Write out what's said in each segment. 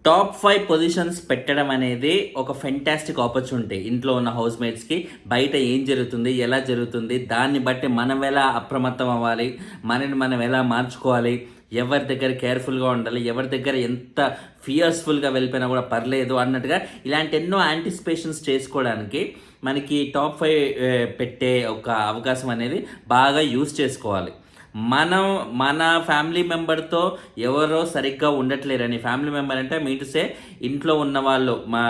Top 5 positions పెట్టడం అనేది ఒక ఫెంటాస్టిక్ ఆపర్చునిటీ. ఇంట్లో ఉన్న హౌస్‌మేట్స్‌కి బయట ఏం జరుగుతుంది, ఎలా జరుగుతుంది, దాన్ని బట్టి మనం ఎలా అప్రమత్తం అవ్వాలి, మనని మనం ఎలా మార్చుకోవాలి, ఎవరి దగ్గర కేర్‌ఫుల్‌గా ఉండాలి, ఎవరి దగ్గర ఎంత ఫియర్స్‌ఫుల్‌గా వెళ్ళిపోయినా కూడా పర్లేదు అన్నట్టుగా ఇలాంటి ఎన్నో యాంటిసిపేషన్స్ చేసుకోవడానికి మనకి టాప్ 5 పెట్టే ఒక అవకాశం అనేది బాగా యూజ్ చేసుకోవాలి. మనం మన ఫ్యామిలీ మెంబర్‌తో ఎవరో సరిగ్గా ఉండట్లేరని, ఫ్యామిలీ మెంబర్ అంటే మీన్ టు సే ఇంట్లో ఉన్నవాళ్ళు, మా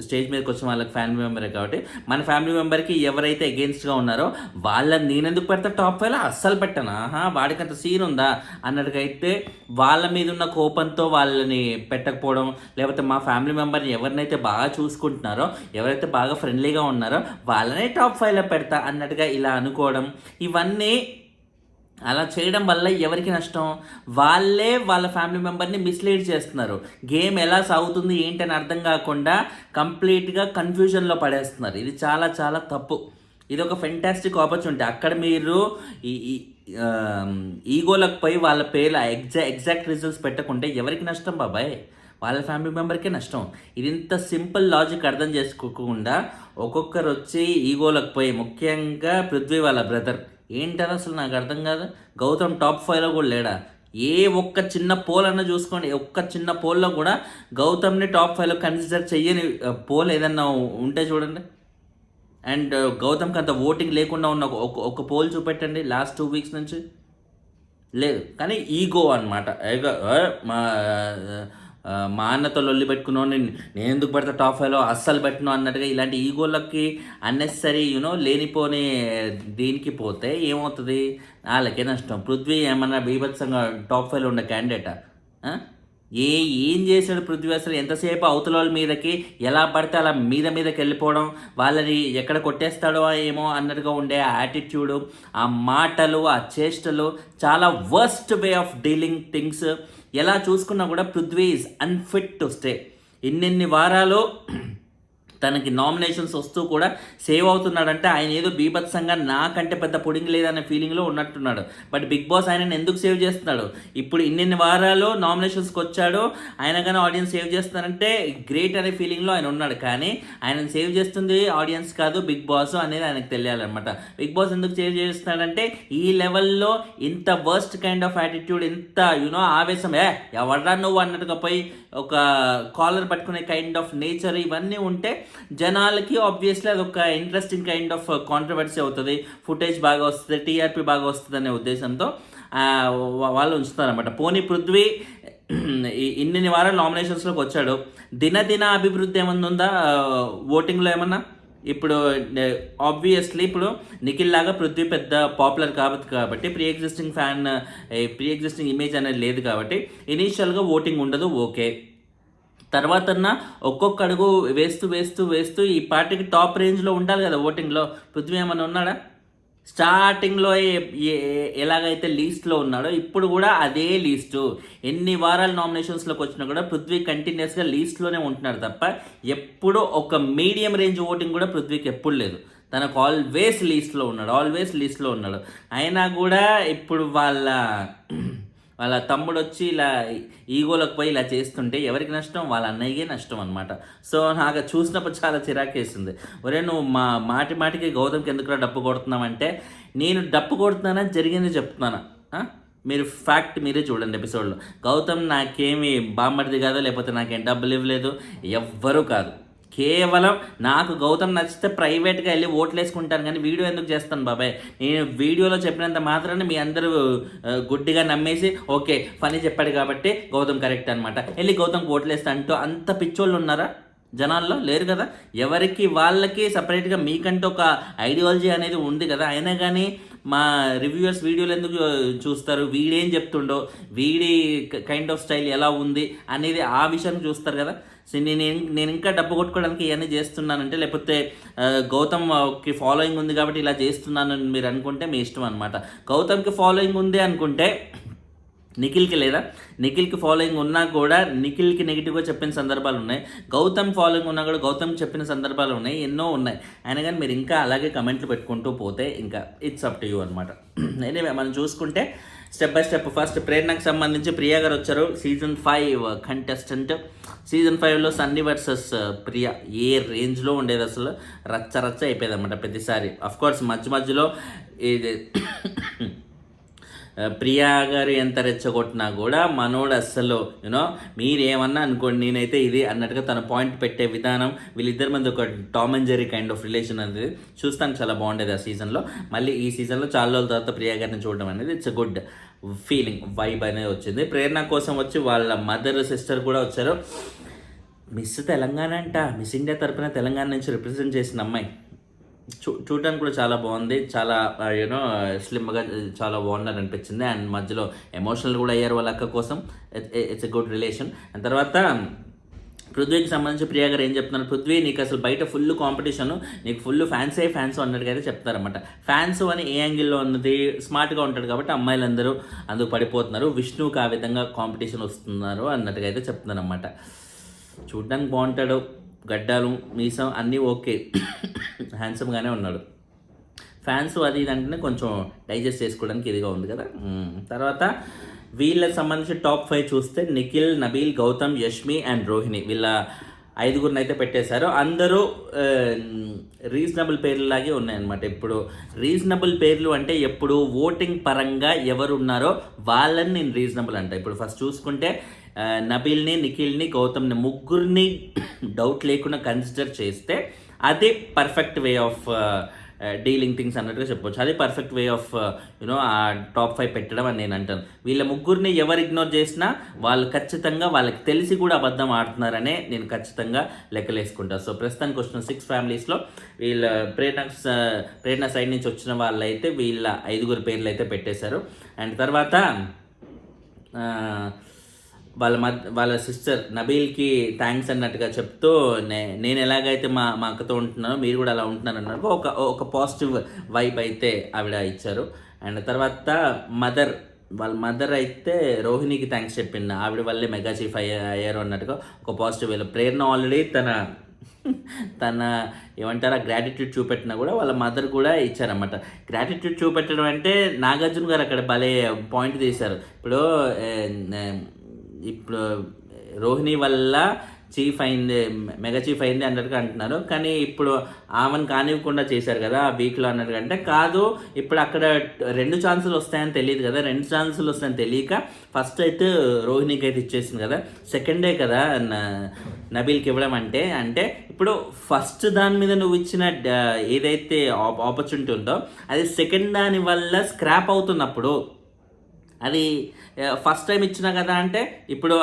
స్టేజ్ మీదకొచ్చిన వాళ్ళకి ఫ్యామిలీ మెంబరే కాబట్టి, మన ఫ్యామిలీ మెంబర్‌కి ఎవరైతే అగెయిన్స్ట్‌గా ఉన్నారో వాళ్ళని నేనెందుకు పెడతా టాప్ 5లో, అస్సలు పెట్టను. ఆహా! వాడికంత సీన్ ఉందా అన్నట్టుగా అయితే వాళ్ళ మీద ఉన్న కోపంతో వాళ్ళని పెట్టకపోవడం, లేకపోతే మా ఫ్యామిలీ మెంబర్‌ని ఎవరినైతే బాగా చూసుకుంటున్నారో, ఎవరైతే బాగా ఫ్రెండ్లీగా ఉన్నారో వాళ్ళనే టాప్ 5లో పెడతా అన్నట్టుగా ఇలా అనుకోవడం, ఇవన్నీ అలా చేయడం వల్ల ఎవరికి నష్టం? వాళ్ళే వాళ్ళ ఫ్యామిలీ మెంబర్‌ని మిస్‌లీడ్ చేస్తున్నారు. గేమ్ ఎలా సాగుతుంది ఏంటని అర్థం కాకుండా కంప్లీట్‌గా కన్‌ఫ్యూజన్‌లో పడేస్తున్నారు. ఇది చాలా చాలా తప్పు. ఇదొక ఫెంటాస్టిక్ ఆపర్చునిటీ. అక్కడ మీరు ఈ ఈ ఈగోలకు పోయి వాళ్ళ పేర్లు ఎగ్జాక్ట్ రిజల్ట్స్ పెట్టకుంటే ఎవరికి నష్టం బాబాయ్? వాళ్ళ ఫ్యామిలీ మెంబర్కే నష్టం. ఇది ఇంత సింపుల్ లాజిక్ అర్థం చేసుకోకుండా ఒక్కొక్కరు వచ్చి ఈగోలకు పోయి, ముఖ్యంగా పృథ్వీ వాళ్ళ బ్రదర్ ఏంటది అసలు నాకు అర్థం కాదు. గౌతమ్ టాప్ 5లో కూడా లేడా? ఏ ఒక్క చిన్న పోల్ అన్నా చూసుకోండి, ఒక్క చిన్న పోల్లో కూడా గౌతమ్ని టాప్ 5లో కన్సిడర్ చెయ్యని పోల్ ఏదన్నా ఉంటే చూడండి. అండ్ గౌతమ్కి అంత ఓటింగ్ లేకుండా ఉన్న ఒక పోల్ చూపెట్టండి లాస్ట్ 2 వీక్స్ నుంచి. లేదు. కానీ ఈగో అనమాట. మా మా అన్నతో లొల్లి పెట్టుకున్నావు, నేను ఎందుకు పెడతా టాప్ 5లో, అస్సలు పెట్టను అన్నట్టుగా ఇలాంటి ఈగోలకి అన్నెసరీ లేనిపోని దీనికి పోతే ఏమవుతుంది? వాళ్ళకే నష్టం. పృథ్వీ ఏమన్నా బీభత్సంగా టాప్ 5లో ఉన్న క్యాండిడేటా? ఏం చేశాడు పృథ్వీ అసలు? ఎంతసేపు అవతల వాళ్ళ మీదకి ఎలా పడితే అలా మీదకి వెళ్ళిపోవడం, వాళ్ళని ఎక్కడ కొట్టేస్తాడో ఏమో అన్నట్టుగా ఉండే ఆ యాటిట్యూడు, ఆ మాటలు, ఆ చేష్టలు చాలా worst way of dealing things. ఎలా చూసుకున్నా కూడా Prithvi is unfit to stay. ఇన్నిన్ని వారాలు తనకి నామినేషన్స్ వస్తూ కూడా సేవ్ అవుతున్నాడంటే ఆయన ఏదో బీభత్సంగా నాకంటే పెద్ద పుడింగ్ లేదనే ఫీలింగ్లో ఉన్నట్టున్నాడు. బట్ బిగ్ బాస్ ఆయనను ఎందుకు సేవ్ చేస్తున్నాడు? ఇప్పుడు ఇన్ని వారాలు నామినేషన్స్కి వచ్చాడు, ఆయన కానీ ఆడియన్స్ సేవ్ చేస్తున్నారంటే గ్రేట్ అనే ఫీలింగ్లో ఆయన ఉన్నాడు. కానీ ఆయనను సేవ్ చేస్తుంది ఆడియన్స్ కాదు, బిగ్ బాస్ అనేది ఆయనకు తెలియాలన్నమాట. బిగ్ బాస్ ఎందుకు సేవ్ చేస్తున్నాడంటే ఈ లెవెల్లో ఇంత వర్స్ట్ కైండ్ ఆఫ్ యాటిట్యూడ్, ఇంత ఆవేశం, ఎవడ్రా నువ్వు అన్నట్టుగా పోయి ఒక కాలర్ పట్టుకునే కైండ్ ఆఫ్ నేచర్, ఇవన్నీ ఉంటే జనాలకి ఆబ్వియస్లీ అదొక ఇంట్రెస్టింగ్ కైండ్ ఆఫ్ కాంట్రవర్సీ అవుతుంది, ఫుటేజ్ బాగా వస్తుంది, టీఆర్పీ బాగా వస్తుంది అనే ఉద్దేశంతో వాళ్ళు ఉంచుతారన్నమాట. పోనీ పృథ్వీ ఇన్ని వారాలు నామినేషన్స్లోకి వచ్చాడు, దినదిన అభివృద్ధి ఏమన్నా ఉందా ఓటింగ్లో ఏమన్నా? ఇప్పుడు ఆబ్వియస్లీ ఇప్పుడు నిఖిల్ లాగా పృథ్వీ పెద్ద పాపులర్ కాబట్టి ప్రీ ఎగ్జిస్టింగ్ ఇమేజ్ అనేది లేదు కాబట్టి ఇనీషియల్గా ఓటింగ్ ఉండదు, ఓకే. తర్వాత ఒక్కొక్క అడుగు వేస్తూ వేస్తూ వేస్తూ ఈ పార్టీకి టాప్ రేంజ్లో ఉండాలి కదా ఓటింగ్లో. పృథ్వీ ఏమన్నా ఉన్నాడా? స్టార్టింగ్లో ఎలాగైతే లీస్ట్లో ఉన్నాడో ఇప్పుడు కూడా అదే లీస్టు. ఎన్ని వారాలు నామినేషన్స్లోకి వచ్చినా కూడా పృథ్వీ కంటిన్యూస్గా లీస్ట్లోనే ఉంటున్నాడు తప్ప ఎప్పుడు ఒక మీడియం రేంజ్ ఓటింగ్ కూడా పృథ్వీకి ఎప్పుడు లేదు. తనకు ఆల్వేస్ లీస్ట్లో ఉన్నాడు. అయినా కూడా ఇప్పుడు వాళ్ళ తమ్ముడు వచ్చి ఇలా ఈగోలకు పోయి ఇలా చేస్తుంటే ఎవరికి నష్టం? వాళ్ళ అన్నయ్యకే నష్టం అనమాట. సో నాకు చూసినప్పుడు చాలా చిరాకేస్తుంది. ఒరే నువ్వు మాటికి గౌతమ్కి ఎందుకు డప్పు కొడుతున్నావంటే, నేను డప్పు కొడుతున్నానని జరిగింది చెప్తున్నాను. మీరు ఫ్యాక్ట్ మీరే చూడండి ఎపిసోడ్లో. గౌతమ్ నాకేమి బామ్మడిది కాదు, లేకపోతే నాకేం డబ్బులు ఇవ్వలేదు, ఎవ్వరూ కాదు. కేవలం నాకు గౌతమ్ నచ్చితే ప్రైవేట్గా వెళ్ళి ఓట్లు వేసుకుంటాను, కానీ వీడియో ఎందుకు చేస్తాను బాబాయ్? నేను వీడియోలో చెప్పినంత మాత్రాన్ని మీ అందరూ గుడ్డిగా నమ్మేసి ఓకే ఫనీ చెప్పాడు కాబట్టి గౌతమ్ కరెక్ట్ అనమాట, వెళ్ళి గౌతమ్కి ఓట్లు వేస్తా అంటూ అంత పిచ్చోళ్ళు ఉన్నారా జనాల్లో? లేరు కదా. ఎవరికి వాళ్ళకి సపరేట్గా మీకంటూ ఒక ఐడియాలజీ అనేది ఉంది కదా. అయినా కానీ మా రివ్యూవర్స్ వీడియోలు ఎందుకు చూస్తారు? వీడేం చెప్తుండో, వీడి కైండ్ ఆఫ్ స్టైల్ ఎలా ఉంది అనేది ఆ విషయాన్ని చూస్తారు కదా. సో నేను ఇంకా డబ్బు కొట్టుకోవడానికి ఇవన్నీ చేస్తున్నానంటే, లేకపోతే గౌతమ్కి ఫాలోయింగ్ ఉంది కాబట్టి ఇలా చేస్తున్నానని మీరు అనుకుంటే మీ ఇష్టం అనమాట. గౌతమ్కి ఫాలోయింగ్ ఉంది అనుకుంటే నిఖిల్కి లేదా, నిఖిల్కి ఫాలోయింగ్ ఉన్నా కూడా నిఖిల్కి నెగిటివ్గా చెప్పిన సందర్భాలు ఉన్నాయి. గౌతమ్ ఫాలోయింగ్ ఉన్నా కూడా గౌతమ్ చెప్పిన సందర్భాలు ఉన్నాయి, ఎన్నో ఉన్నాయి. అయినా కానీ మీరు ఇంకా అలాగే కమెంట్లు పెట్టుకుంటూ పోతే ఇంకా ఇట్స్ అప్ టు యూ అనమాట. ఎనీవే మనం చూసుకుంటే స్టెప్ బై స్టెప్ ఫస్ట్ ప్రేరణకు సంబంధించి ప్రియా గారు వచ్చారు. Season 5 contestant. సీజన్ 5లో సన్నీ వర్సెస్ ప్రియా ఏ రేంజ్లో ఉండేది, అసలు రచ్చ రచ్చ అయిపోయేది అనమాట ప్రతిసారి. అఫ్కోర్స్ మధ్యలో ఇది ప్రియా గారు ఎంత రెచ్చగొట్టినా కూడా మనోడు అస్సలు యూనో మీరేమన్నా అనుకోండి నేనైతే ఇది అన్నట్టుగా తన పాయింట్ పెట్టే విధానం, వీళ్ళిద్దరి మధ్య ఒక Tom and Jerry kind of relation అనేది చూస్తాను, చాలా బాగుండేది ఆ సీజన్లో. మళ్ళీ ఈ సీజన్లో చాలా రోజుల తర్వాత ప్రియా గారిని చూడడం అనేది ఇట్స్ గుడ్ ఫీలింగ్, వైబ్ అనేది వచ్చింది. ప్రేరణ కోసం వచ్చి వాళ్ళ మదర్ సిస్టర్ కూడా వచ్చారు. మిస్ తెలంగాణ అంట, మిస్ ఇండియా తరపున తెలంగాణ నుంచి రిప్రజెంట్ చేసిన అమ్మాయి. చూడడానికి కూడా చాలా బాగుంది, చాలా యూనో స్లిమ్గా చాలా బాగున్నారు అనిపించింది. అండ్ మధ్యలో ఎమోషనల్ కూడా అయ్యారు వాళ్ళ అక్క కోసం. It's a good relation. And తర్వాత పృథ్వీకి సంబంధించి ప్రియా గారు ఏం చెప్తున్నారు, పృథ్వీ నీకు అసలు బయట ఫుల్ కాంపిటీషను, నీకు ఫుల్ ఫ్యాన్స్ అన్నట్టుగా అయితే చెప్తారన్నమాట. ఫ్యాన్స్ అని ఏ యాంగిల్లో ఉన్నది, స్మార్ట్గా ఉంటాడు కాబట్టి అమ్మాయిలందరూ అందుకు పడిపోతున్నారు, విష్ణువుకి ఆ విధంగా కాంపిటీషన్ వస్తున్నారు అన్నట్టుగా అయితే చెప్తున్నారన్నమాట. చూడడానికి బాగుంటాడు, గడ్డాలు మీసం అన్నీ ఓకే, హ్యాండ్సమ్గానే ఉన్నాడు. ఫ్యాన్స్ అది ఇది అంటేనే కొంచెం డైజెస్ట్ చేసుకోవడానికి ఇదిగా ఉంది కదా. తర్వాత వీళ్ళకి సంబంధించి టాప్ 5 చూస్తే నిఖిల్, నబీల్, గౌతమ్, యష్మి అండ్ రోహిణి, వీళ్ళ 5గురిని అయితే పెట్టేశారు. అందరూ రీజనబుల్ పేర్లలాగే ఉన్నాయన్నమాట. ఇప్పుడు రీజనబుల్ పేర్లు అంటే ఎప్పుడు ఓటింగ్ పరంగా ఎవరు ఉన్నారో వాళ్ళని నేను రీజనబుల్ అంట. ఇప్పుడు ఫస్ట్ చూసుకుంటే నబీల్ని, నిఖిల్ని, గౌతమ్ని ముగ్గురిని డౌట్ లేకుండా కన్సిడర్ చేస్తే అది perfect way of dealing things అన్నట్టుగా చెప్పవచ్చు. అది పర్ఫెక్ట్ వే ఆఫ్ యూనో ఆ టాప్ 5 పెట్టడం అని నేను అంటాను. వీళ్ళ ముగ్గురిని ఎవరు ఇగ్నోర్ చేసినా వాళ్ళు ఖచ్చితంగా వాళ్ళకి తెలిసి కూడా అబద్ధం ఆడుతున్నారనే నేను ఖచ్చితంగా లెక్కలేసుకుంటాను. సో ప్రస్తుతానికి వచ్చిన 6 ఫ్యామిలీస్లో వీళ్ళ ప్రేరణ సైడ్ నుంచి వచ్చిన వాళ్ళైతే వీళ్ళ 5గురి పేర్లు అయితే పెట్టేశారు. అండ్ తర్వాత వాళ్ళ సిస్టర్ నబీల్కి థ్యాంక్స్ అన్నట్టుగా చెప్తూ నేను ఎలాగైతే మా అక్కతో ఉంటున్నానో మీరు కూడా అలా ఉంటున్నారు అన్నట్టు ఒక పాజిటివ్ వైబ్ అయితే ఆవిడ ఇచ్చారు. అండ్ తర్వాత వాళ్ళ మదర్ అయితే రోహిణికి థ్యాంక్స్ చెప్పింది, ఆవిడ వల్లే మెగా చీఫ్ అయ్యారు అన్నట్టుగా ఒక పాజిటివ్ వేలో. ప్రేరణ ఆల్రెడీ తన ఏమంటారా గ్రాటిట్యూడ్ చూపెట్టినా కూడా వాళ్ళ మదర్ కూడా ఇచ్చారన్నమాట. గ్రాటిట్యూడ్ చూపెట్టడం అంటే నాగార్జున గారు అక్కడ భలే పాయింట్ తీశారు. ఇప్పుడు రోహిణి వల్ల చీఫ్ అయింది, మెగా చీఫ్ అయింది అన్నట్టుగా అంటున్నారు. కానీ ఇప్పుడు ఆమెను కానివ్వకుండా చేశారు కదా ఆ వీక్లో అన్నట్టుగా. అంటే కాదు, ఇప్పుడు అక్కడ 2 ఛాన్సులు వస్తాయని తెలియదు కదా, 2 ఛాన్సులు వస్తాయని తెలియక ఫస్ట్ అయితే రోహిణికి అయితే ఇచ్చేసింది కదా, సెకండే కదా నబీల్కి ఇవ్వడం అంటే ఇప్పుడు ఫస్ట్ దాని మీద నువ్వు ఇచ్చిన ఏదైతే ఆపర్చునిటీ ఉందో అది సెకండ్ దాని వల్ల స్క్రాప్ అవుతున్నప్పుడు, అది ఫస్ట్ టైం ఇచ్చినా కదా అంటే ఇప్పుడు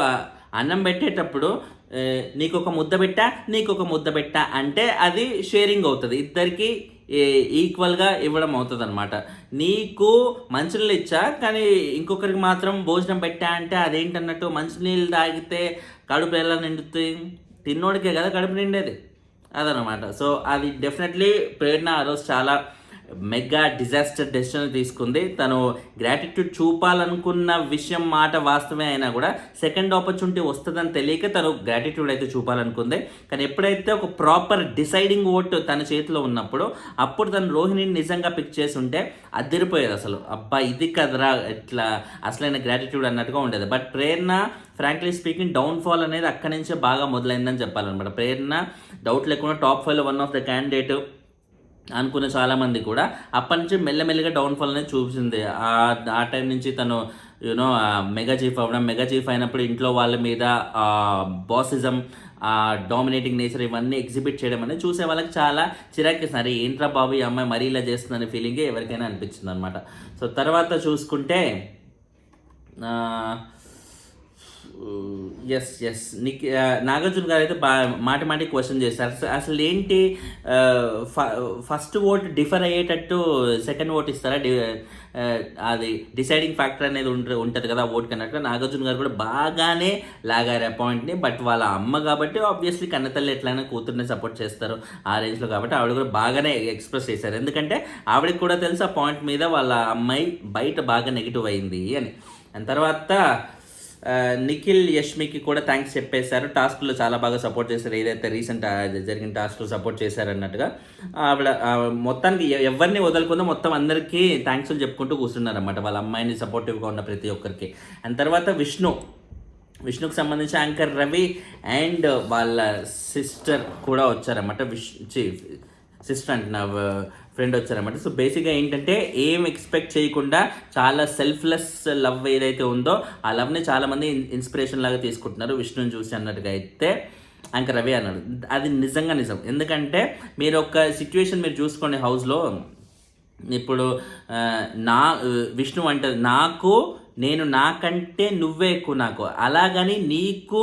అన్నం పెట్టేటప్పుడు నీకు ఒక ముద్ద పెట్టా అంటే అది షేరింగ్ అవుతుంది, ఇద్దరికి ఈక్వల్గా ఇవ్వడం అవుతుంది అనమాట. నీకు మంచినీళ్ళు ఇచ్చా కానీ ఇంకొకరికి మాత్రం భోజనం పెట్టా అంటే అదేంటన్నట్టు, మంచినీళ్ళు తాగితే కడుపు ఎలా నిండుతుంది, తిన్నోడికే కదా కడుపు నిండేది, అదనమాట. సో అది డెఫినెట్లీ ప్రేరణ ఆ రోజు చాలా మెగా డిజాస్టర్ డెసిషన్ తీసుకుంది. తను గ్రాటిట్యూడ్ చూపాలనుకున్న విషయం మాట వాస్తవమే అయినా కూడా సెకండ్ ఆపర్చునిటీ వస్తుందని తెలియక తను గ్రాటిట్యూడ్ అయితే చూపాలనుకుంది. కానీ ఎప్పుడైతే ఒక ప్రాపర్ డిసైడింగ్ ఓట్ తన చేతిలో ఉన్నప్పుడు అప్పుడు తను రోహిణిని నిజంగా పిక్ చేసి ఉంటే అదిరిపోయేది అసలు. అబ్బా ఇది కదరా ఇట్లా అసలైన గ్రాటిట్యూడ్ అన్నట్టుగా ఉండేది. But Prerana frankly speaking downfall అనేది అక్కడి నుంచే బాగా మొదలైందని చెప్పాలన్నమాట. ప్రేరణ డౌట్ లేకుండా టాప్ 5లో వన్ ఆఫ్ ద క్యాండిడేట్ అనుకున్న చాలామంది కూడా అప్పటి నుంచి మెల్లమెల్లిగా డౌన్ఫాల్ అనేది చూపించింది. ఆ టైం నుంచి తను యూనో మెగా చీఫ్ అవ్వడం, మెగా చీఫ్ అయినప్పుడు ఇంట్లో వాళ్ళ మీద బాసిజం, డామినేటింగ్ నేచర్ ఇవన్నీ ఎగ్జిబిట్ చేయడం అనేది చూసే వాళ్ళకి చాలా చిరాకేసినారు. ఏంట్రా బాబు ఈ అమ్మాయి మరీ ఇలా చేస్తుందనే ఫీలింగే ఎవరికైనా అనిపించింది అనమాట. సో తర్వాత చూసుకుంటే ఎస్ నాగార్జున గారు అయితే మాటి క్వశ్చన్ చేస్తారు, అసలు ఏంటి ఫస్ట్ ఓట్ డిఫర్ అయ్యేటట్టు సెకండ్ ఓట్ ఇస్తారా, అది డిసైడింగ్ ఫ్యాక్టర్ అనేది ఉంటుంది కదా ఓట్ కన్నట్టు. నాగార్జున గారు కూడా బాగానే లాగారు ఆ పాయింట్ని. బట్ వాళ్ళ అమ్మ కాబట్టి ఆబ్వియస్లీ కన్నతల్లి ఎట్లయినా కూతుర్ని సపోర్ట్ చేస్తారు ఆ రేంజ్లో, కాబట్టి ఆవిడ కూడా బాగానే ఎక్స్ప్రెస్ చేశారు. ఎందుకంటే ఆవిడకి కూడా తెలుసు ఆ పాయింట్ మీద వాళ్ళ అమ్మాయి బయట బాగా నెగిటివ్ అయింది అని. అండ్ తర్వాత నిఖిల్ యష్మికి కూడా థ్యాంక్స్ చెప్పేశారు. టాస్క్లో చాలా బాగా సపోర్ట్ చేశారు, ఏదైతే రీసెంట్ జరిగిన టాస్క్లో సపోర్ట్ చేశారు అన్నట్టుగా. ఆవిడ మొత్తానికి ఎవరిని వదలకుండా మొత్తం అందరికీ థ్యాంక్స్లు చెప్పుకుంటూ కూర్చున్నారన్నమాట, వాళ్ళ అమ్మాయిని సపోర్టివ్గా ఉన్న ప్రతి ఒక్కరికి. అండ్ తర్వాత విష్ణుకు సంబంధించి యాంకర్ రవి అండ్ వాళ్ళ సిస్టర్ కూడా వచ్చారన్నమాట. సిస్టర్ అంటే నా ఫ్రెండ్ వచ్చారన్నమాట. సో బేసిక్గా ఏంటంటే ఏం ఎక్స్పెక్ట్ చేయకుండా చాలా సెల్ఫ్లెస్ లవ్ ఏదైతే ఉందో ఆ లవ్ని చాలామంది ఇన్స్పిరేషన్ లాగా తీసుకుంటున్నారు విష్ణుని చూసి అన్నట్టుగా అయితే యాంకర్ రవి అన్నాడు. అది నిజంగా నిజం. ఎందుకంటే మీరు ఒక సిచ్యువేషన్ మీరు చూసుకోండి హౌస్లో. ఇప్పుడు విష్ణు అంటారు నేను నాకంటే నువ్వే ఎక్కువ నాకు, అలాగని నీకు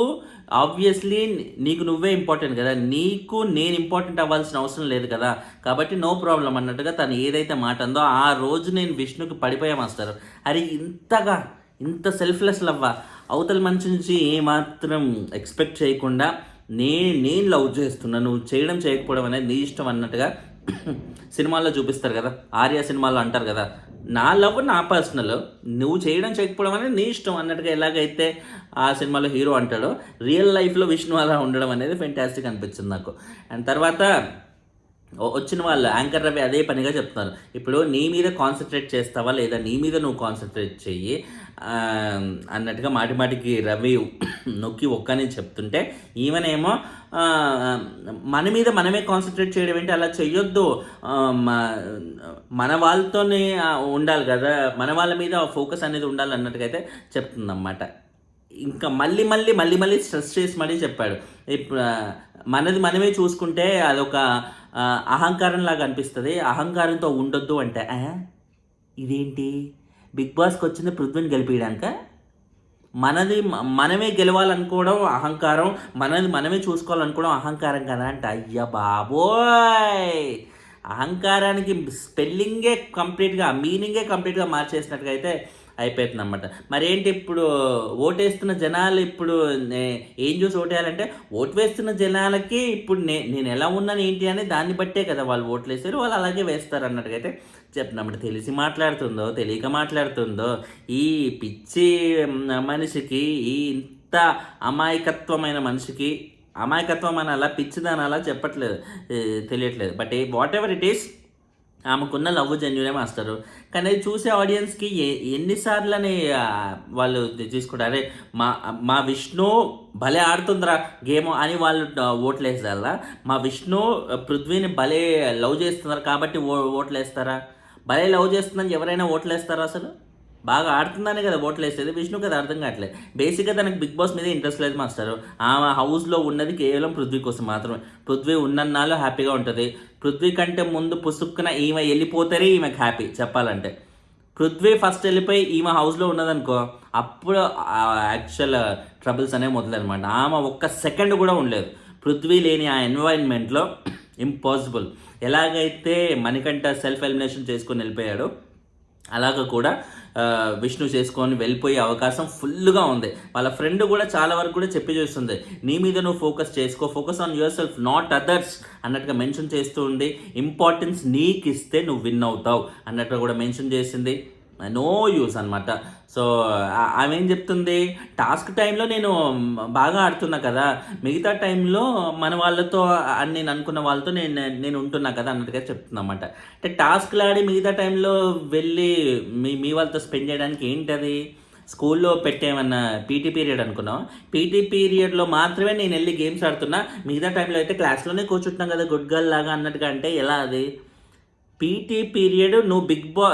ఆబ్వియస్లీ నీకు నువ్వే ఇంపార్టెంట్ కదా, నీకు నేను ఇంపార్టెంట్ అవ్వాల్సిన అవసరం లేదు కదా, కాబట్టి నో ప్రాబ్లం అన్నట్టుగా తను ఏదైతే మాట అందో ఆ రోజు నేను విష్ణుకి పడిపోయా మాస్టర్. అది ఇంత సెల్ఫ్లెస్ లవ్వా, అవతల మనిషి నుంచి ఏమాత్రం ఎక్స్పెక్ట్ చేయకుండా నేను లవ్ చేస్తున్నా, నువ్వు చేయడం చేయకపోవడం అనేది నీ ఇష్టం అన్నట్టుగా సినిమాల్లో చూపిస్తారు కదా, ఆర్య సినిమాల్లో అంటారు కదా, నా లవ్ నా పర్సనల్, నువ్వు చేయడం చేయకపోవడం అనేది నీ ఇష్టం అన్నట్టుగా ఎలాగైతే ఆ సినిమాలో హీరో అంటాడో రియల్ లైఫ్లో విష్ణు అలా ఉండడం అనేది ఫెంటాస్టిక్ అనిపించింది నాకు. అండ్ తర్వాత వచ్చిన వాళ్ళు యాంకర్ రవి అదే పనిగా చెప్తున్నారు, ఇప్పుడు నీ మీద కాన్సన్ట్రేట్ చేస్తావా లేదా, నీ మీద నువ్వు కాన్సన్ట్రేట్ చెయ్యి అన్నట్టుగా మాటికి రవి నొక్కి ఒక్కని చెప్తుంటే ఈవెనేమో మన మీద మనమే కాన్సన్ట్రేట్ చేయడం ఏంటి, అలా చెయ్యొద్దు, మన వాళ్ళతోనే ఉండాలి కదా, మన వాళ్ళ మీద ఫోకస్ అనేది ఉండాలి అన్నట్టుగా అయితే చెప్తుందన్నమాట. ఇంకా మళ్ళీ స్ట్రెస్ చేసి మరీ చెప్పాడు, ఇప్పుడు మనది మనమే చూసుకుంటే అదొక అహంకారం లాగా అనిపిస్తుంది, అహంకారంతో ఉండొద్దు అంటే ఇదేంటి బిగ్ బాస్కి వచ్చింది పృథ్వీని గెలిపించడానిక, మనమే గెలవాలనుకోవడం అహంకారం, మనది మనమే చూసుకోవాలనుకోవడం అహంకారం కదా అంటే, అయ్యా బాబోయ్, అహంకారానికి స్పెల్లింగే కంప్లీట్గా మీనింగే కంప్లీట్గా మార్చేసినట్టుగా అయితే అయిపోతుంది అన్నమాట. మరేంటి ఇప్పుడు ఓటేస్తున్న జనాలు ఇప్పుడు ఏం చూసి ఓటేయాలంటే, ఓటు వేస్తున్న జనాలకి ఇప్పుడు నేను ఎలా ఉన్నాను ఏంటి అని దాన్ని బట్టే కదా వాళ్ళు ఓట్లు వేస్తారు, వాళ్ళు అలాగే వేస్తారు అన్నట్టుగా అయితే చెప్తున్నమాట. తెలిసి మాట్లాడుతుందో తెలియక మాట్లాడుతుందో ఈ పిచ్చి మనిషికి, ఈ ఇంత అమాయకత్వమైన మనిషికి, అమాయకత్వం అని అలా పిచ్చిదాని అలా చెప్పట్లేదు, తెలియట్లేదు. But whatever it is, ఆమెకున్న లవ్ జెన్యునే మాస్టరు. కానీ అది చూసే ఆడియన్స్కి ఎన్నిసార్లని వాళ్ళు తీసుకుంటారు, అరే మా విష్ణు భలే ఆడుతుందిరా గేమ్ అని వాళ్ళు ఓట్లు వేస్తారా, మా విష్ణు పృథ్వీని భలే లవ్ చేస్తున్నారు కాబట్టి ఓట్లు వేస్తారా, భలే లవ్ చేస్తుందని ఎవరైనా ఓట్లు వేస్తారా, అసలు బాగా ఆడుతుందనే కదా ఓట్లు వేసేది, విష్ణుకి అది అర్థం కావట్లేదు. బేసిక్గా తనకు బిగ్ బాస్ మీద ఇంట్రెస్ట్ లేదు మాస్టర్, ఆమె హౌస్లో ఉన్నది కేవలం పృథ్వీ కోసం మాత్రమే. పృథ్వీ ఉన్నన్నాళ్ళు హ్యాపీగా ఉంటుంది, పృథ్వీ కంటే ముందు పుసుక్కున ఈమె వెళ్ళిపోతారే ఈమెకు హ్యాపీ చెప్పాలంటే. పృథ్వీ ఫస్ట్ వెళ్ళిపోయి ఈమె హౌస్లో ఉన్నదనుకో, అప్పుడు యాక్చువల్ ట్రబుల్స్ అనేవి మొదలనమాట. ఆమె ఒక్క సెకండ్ కూడా ఉండలేదు పృథ్వీ లేని ఆ ఎన్వైరన్మెంట్లో, ఇంపాసిబుల్. ఎలాగైతే మణికంఠ సెల్ఫ్ ఎలిమినేషన్ చేసుకొని వెళ్ళిపోయాడో అలాగ కూడా విష్ణు చేసుకొని వెళ్ళిపోయే అవకాశం ఫుల్గా ఉంది. వాళ్ళ ఫ్రెండ్ కూడా చాలా వరకు కూడా చెప్పి చూస్తుంది, నీ మీద నువ్వు ఫోకస్ చేసుకో, focus on your self not others అన్నట్టుగా మెన్షన్ చేస్తూ ఉండి, ఇంపార్టెన్స్ నీకు ఇస్తే నువ్వు విన్ అవుతావు అన్నట్టుగా కూడా మెన్షన్ చేసింది. నో యూస్ అనమాట. సో ఆమె ఏం చెప్తుంది, టాస్క్ టైంలో నేను బాగా ఆడుతున్నా కదా, మిగతా టైంలో మన వాళ్ళతో నేను అనుకున్న వాళ్ళతో నేను ఉంటున్నా కదా అన్నట్టుగా చెప్తున్నమాట. అంటే టాస్క్లు ఆడి మిగతా టైంలో వెళ్ళి మీ వాళ్ళతో స్పెండ్ చేయడానికి ఏంటది, స్కూల్లో పెట్టేమన్నా పీటీ పీరియడ్ అనుకున్నాం, పీటీ పీరియడ్లో మాత్రమే నేను వెళ్ళి గేమ్స్ ఆడుతున్నా, మిగతా టైంలో అయితే క్లాస్లోనే కూర్చుంటున్నాం కదా గుడ్ గర్ల్ లాగా అన్నట్టుగా, అంటే ఎలా అది? పీటీ పీరియడ్ నువ్వు